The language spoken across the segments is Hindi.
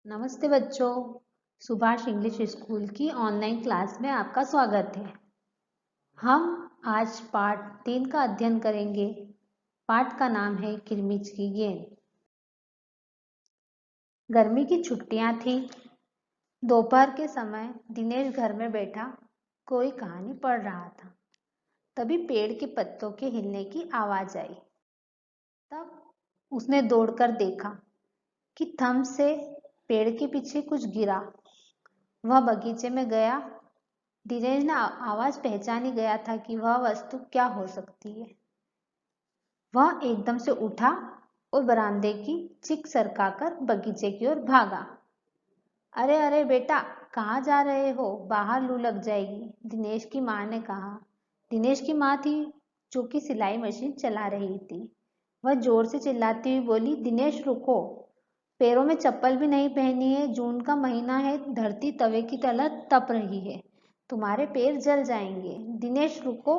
नमस्ते बच्चों, सुभाष इंग्लिश स्कूल की ऑनलाइन क्लास में आपका स्वागत है। हम आज पाठ 3 का अध्ययन करेंगे। पाठ का नाम है किरमिच की गेंद। गर्मी की छुट्टियां थी। दोपहर के समय दिनेश घर में बैठा कोई कहानी पढ़ रहा था। तभी पेड़ के पत्तों के हिलने की आवाज आई। तब उसने दौड़कर देखा कि थंब से पेड़ के पीछे कुछ गिरा। वह बगीचे में गया। दिनेश ने आवाज पहचान ही गया था कि वह वस्तु क्या हो सकती है। वह एकदम से उठा और बरामदे की चिक सरकाकर बगीचे की ओर भागा। अरे अरे बेटा, कहाँ जा रहे हो? बाहर लू लग जाएगी, दिनेश की माँ ने कहा। दिनेश की माँ थी जो कि सिलाई मशीन चला रही थी। वह जोर से चिल्लाती हुई बोली, दिनेश रुको, पैरों में चप्पल भी नहीं पहनी है। जून का महीना है, धरती तवे की तरह तप रही है, तुम्हारे पैर जल जाएंगे। दिनेश रुको।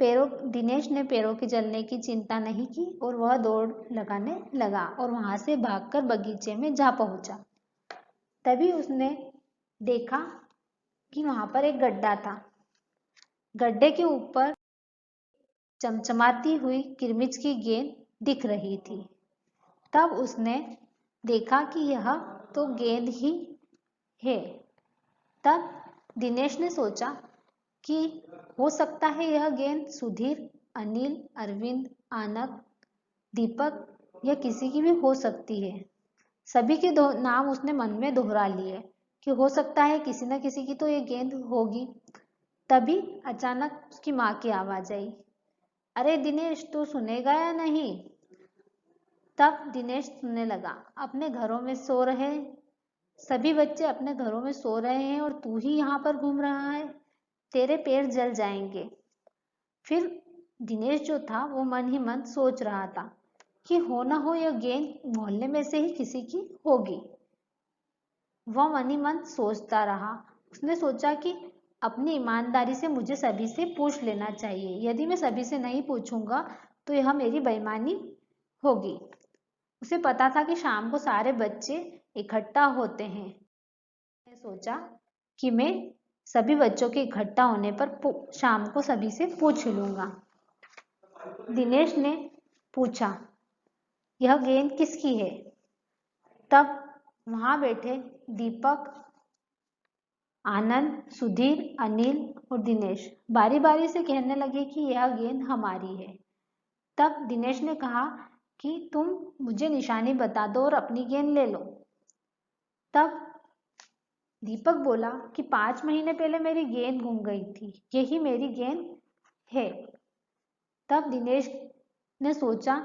दिनेश ने पैरों के जलने की चिंता नहीं की और वह दौड़ लगाने लगा और वहां से भागकर बगीचे में जा पहुंचा। तभी उसने देखा कि वहां पर एक गड्ढा था। गड्ढे के ऊपर चमचमाती हुई किरमिच की गेंद दिख रही थी। तब उसने देखा कि यह तो गेंद ही है। तब दिनेश ने सोचा कि हो सकता है यह गेंद सुधीर, अनिल, अरविंद, आनंद, दीपक या किसी की भी हो सकती है। सभी के नाम उसने मन में दोहरा लिए कि हो सकता है किसी न किसी की तो ये गेंद होगी। तभी अचानक उसकी माँ की आवाज आई, अरे दिनेश, तू सुनेगा या नहीं? तब दिनेश सुनने लगा। अपने घरों में सो रहे सभी बच्चे अपने घरों में सो रहे हैं और तू ही यहाँ पर घूम रहा है, तेरे पैर जल जाएंगे। फिर दिनेश जो था वो मन ही मन सोच रहा था कि हो ना हो यह गेंद मोहल्ले में से ही किसी की होगी। वह मन ही मन सोचता रहा। उसने सोचा कि अपनी ईमानदारी से मुझे सभी से पूछ लेना चाहिए। यदि मैं सभी से नहीं पूछूंगा तो यह मेरी बेईमानी होगी। उसे पता था कि शाम को सारे बच्चे इकट्ठा होते हैं। मैंने सोचा कि मैं सभी बच्चों के इकट्ठा होने पर शाम को सभी से पूछ लूंगा। दिनेश ने पूछा, यह गेंद किसकी है? तब वहां बैठे दीपक, आनंद, सुधीर, अनिल और दिनेश बारी बारी से कहने लगे कि यह गेंद हमारी है। तब दिनेश ने कहा कि तुम मुझे निशानी बता दो और अपनी गेंद ले लो। तब दीपक बोला कि 5 महीने पहले मेरी गेंद गुम गई थी, यही मेरी गेंद है। तब दिनेश ने सोचा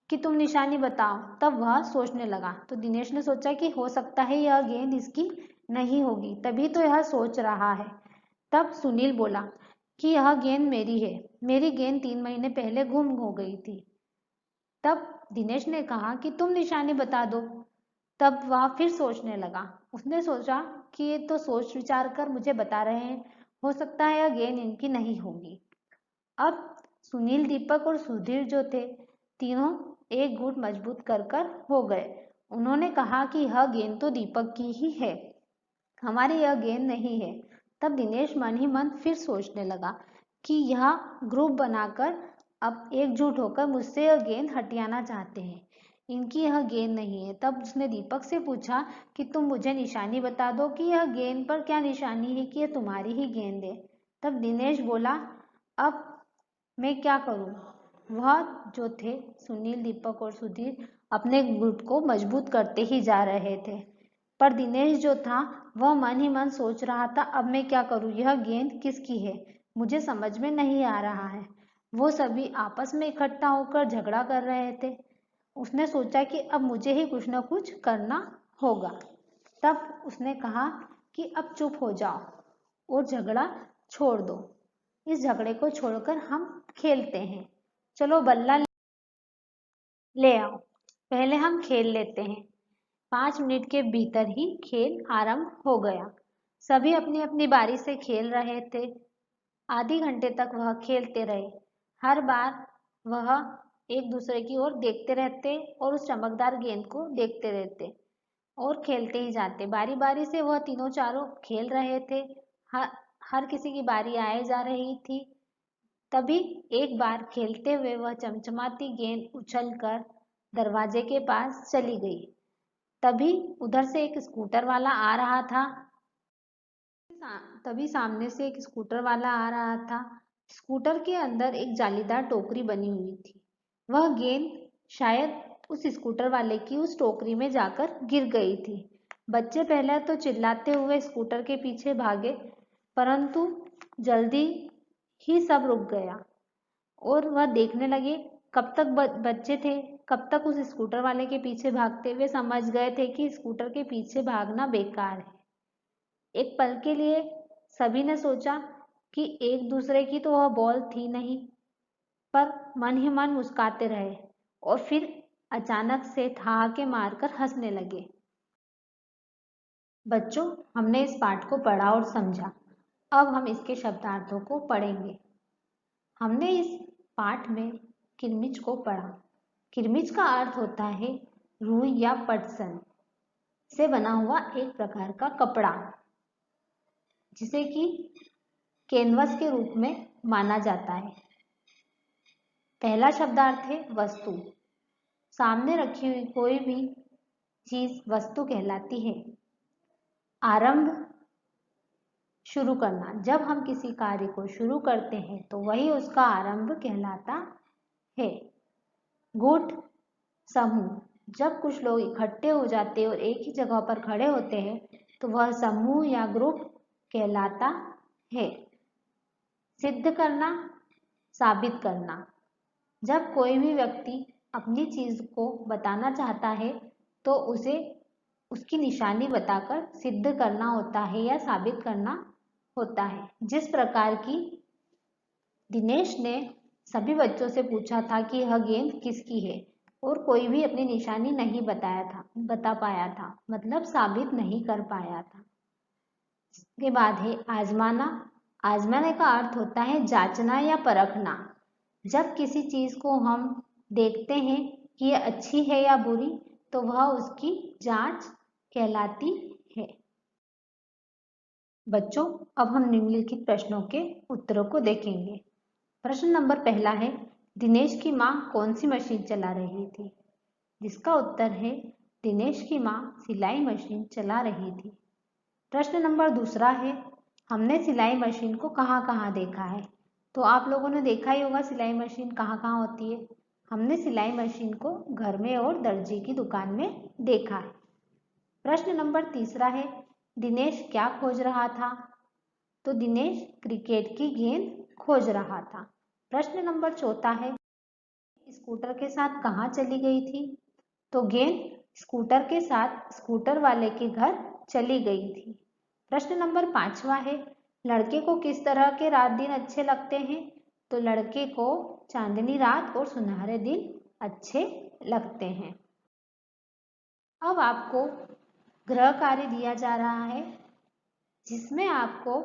कि तुम निशानी बताओ। तब वह सोचने लगा तो दिनेश ने सोचा कि हो सकता है यह गेंद इसकी नहीं होगी, तभी तो यह सोच रहा है। तब सुनील बोला कि यह गेंद मेरी है, मेरी गेंद 3 महीने पहले गुम हो गई थी। तब दिनेश ने कहा कि तुम निशानी बता दो। तब वह फिर सोचने लगा। उसने सोचा कि ये तो सोच विचार कर मुझे बता रहे हैं, हो सकता है यह गेंद इनकी नहीं होगी। अब सुनील, दीपक और सुधीर जो थे, तीनों एक गुट मजबूत कर कर हो गए। उन्होंने कहा कि यह गेंद तो दीपक की ही है, हमारी यह गेंद नहीं है। तब दिनेश मन ही मन फिर सोचने लगा कि यह ग्रुप बनाकर अब एकजुट होकर मुझसे यह गेंद हटियाना चाहते हैं, इनकी यह गेंद नहीं है। तब उसने दीपक से पूछा कि तुम मुझे निशानी बता दो कि यह गेंद पर क्या निशानी है कि यह तुम्हारी ही गेंद है। तब दिनेश बोला, अब मैं क्या करूं? वह जो थे सुनील, दीपक और सुधीर अपने गुट को मजबूत करते ही जा रहे थे, पर दिनेश जो था वह मन ही मन सोच रहा था, अब मैं क्या करूं, यह गेंद किसकी है, मुझे समझ में नहीं आ रहा है। वो सभी आपस में इकट्ठा होकर झगड़ा कर रहे थे। उसने सोचा कि अब मुझे ही कुछ न कुछ करना होगा। तब उसने कहा कि अब चुप हो जाओ और झगड़ा छोड़ दो। इस झगड़े को छोड़कर हम खेलते हैं। चलो बल्ला ले आओ, पहले हम खेल लेते हैं। 5 मिनट के भीतर ही खेल आरंभ हो गया। सभी अपनी अपनी बारी से खेल रहे थे। आधे घंटे तक वह खेलते रहे। हर बार वह एक दूसरे की ओर देखते रहते और उस चमकदार गेंद को देखते रहते और खेलते ही जाते। बारी बारी से वह तीनों चारों खेल रहे थे। हर किसी की बारी आए जा रही थी। तभी एक बार खेलते हुए वह चमचमाती गेंद उछलकर दरवाजे के पास चली गई। तभी उधर से एक स्कूटर वाला आ रहा था। तभी सामने से एक स्कूटर वाला आ रहा था। स्कूटर के अंदर एक जालीदार टोकरी बनी हुई थी। वह गेंद शायद उस स्कूटर वाले की उस टोकरी में जाकर गिर गई थी। बच्चे पहले तो चिल्लाते हुए स्कूटर के पीछे भागे, परंतु जल्दी ही सब रुक गया और वह देखने लगे। कब तक बच्चे थे, कब तक उस स्कूटर वाले के पीछे भागते हुए समझ गए थे कि स्कूटर के पीछे भागना बेकार है। एक पल के लिए सभी ने सोचा कि एक दूसरे की तो वह बॉल थी नहीं, पर मन ही मन मुस्कुराते रहे और फिर अचानक से ठहाके मारकर हंसने लगे। बच्चों, हमने इस पाठ को पढ़ा और समझा। अब हम इसके शब्दार्थों को पढ़ेंगे। हमने इस पाठ में किरमिच को पढ़ा। किरमिच का अर्थ होता है रुई या पटसन से बना हुआ एक प्रकार का कपड़ा, जिसे कि कैनवस के रूप में माना जाता है। पहला शब्दार्थ है वस्तु। सामने रखी हुई कोई भी चीज वस्तु कहलाती है। आरंभ, शुरू करना। जब हम किसी कार्य को शुरू करते हैं तो वही उसका आरंभ कहलाता है। गुट, समूह। जब कुछ लोग इकट्ठे हो जाते हैं और एक ही जगह पर खड़े होते हैं तो वह समूह या ग्रुप कहलाता है। सिद्ध करना, साबित करना। जब कोई भी व्यक्ति अपनी चीज को बताना चाहता है तो उसे उसकी निशानी बताकर सिद्ध करना होता है या साबित करना होता है। जिस प्रकार की दिनेश ने सभी बच्चों से पूछा था कि यह गेंद किसकी है और कोई भी अपनी निशानी नहीं बता पाया था, मतलब साबित नहीं कर पाया था। इसके बाद है आजमाना। आजमाने का अर्थ होता है जांचना या परखना। जब किसी चीज को हम देखते हैं कि यह अच्छी है या बुरी तो वह उसकी जांच कहलाती है। बच्चों, अब हम निम्नलिखित प्रश्नों के उत्तरों को देखेंगे। प्रश्न नंबर पहला है, दिनेश की माँ कौन सी मशीन चला रही थी? जिसका उत्तर है दिनेश की माँ सिलाई मशीन चला रही थी। प्रश्न नंबर दूसरा है, हमने सिलाई मशीन को कहाँ कहाँ देखा है? तो आप लोगों ने देखा ही होगा सिलाई मशीन कहाँ कहाँ होती है। हमने सिलाई मशीन को घर में और दर्जी की दुकान में देखा है। प्रश्न नंबर तीसरा है, दिनेश क्या खोज रहा था? तो दिनेश क्रिकेट की गेंद खोज रहा था। प्रश्न नंबर चौथा है, स्कूटर के साथ कहाँ चली गई थी? तो गेंद स्कूटर के साथ स्कूटर वाले के घर चली गई थी। प्रश्न नंबर पांचवा है, लड़के को किस तरह के रात दिन अच्छे लगते हैं? तो लड़के को चांदनी रात और सुनहरे दिन अच्छे लगते हैं। अब आपको गृह कार्य दिया जा रहा है जिसमें आपको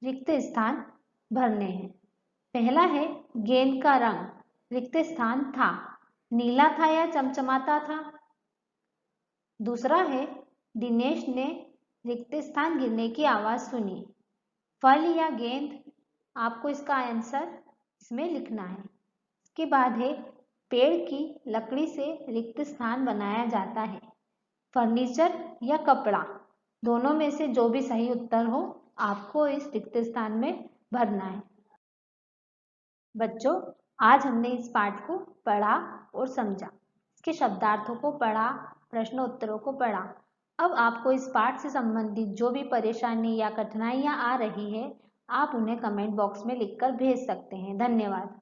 रिक्त स्थान भरने हैं। पहला है गेंद का रंग, रिक्त स्थान था, नीला था या चमचमाता था? दूसरा है दिनेश ने रिक्त स्थान गिरने की आवाज सुनी। फल या गेंद? आपको इसका आंसर इसमें लिखना है। इसके बाद है पेड़ की लकड़ी से रिक्त स्थान बनाया जाता है। फर्नीचर या कपड़ा? दोनों में से जो भी सही उत्तर हो आपको इस रिक्त स्थान में भरना है। बच्चों, आज हमने इस पाठ को पढ़ा और समझा, इसके शब्दार्थों को पढ़ा, प्रश्न उत्तरों को पढ़ा। अब आपको इस पाठ से संबंधित जो भी परेशानी या कठिनाइयाँ आ रही है आप उन्हें कमेंट बॉक्स में लिखकर भेज सकते हैं। धन्यवाद।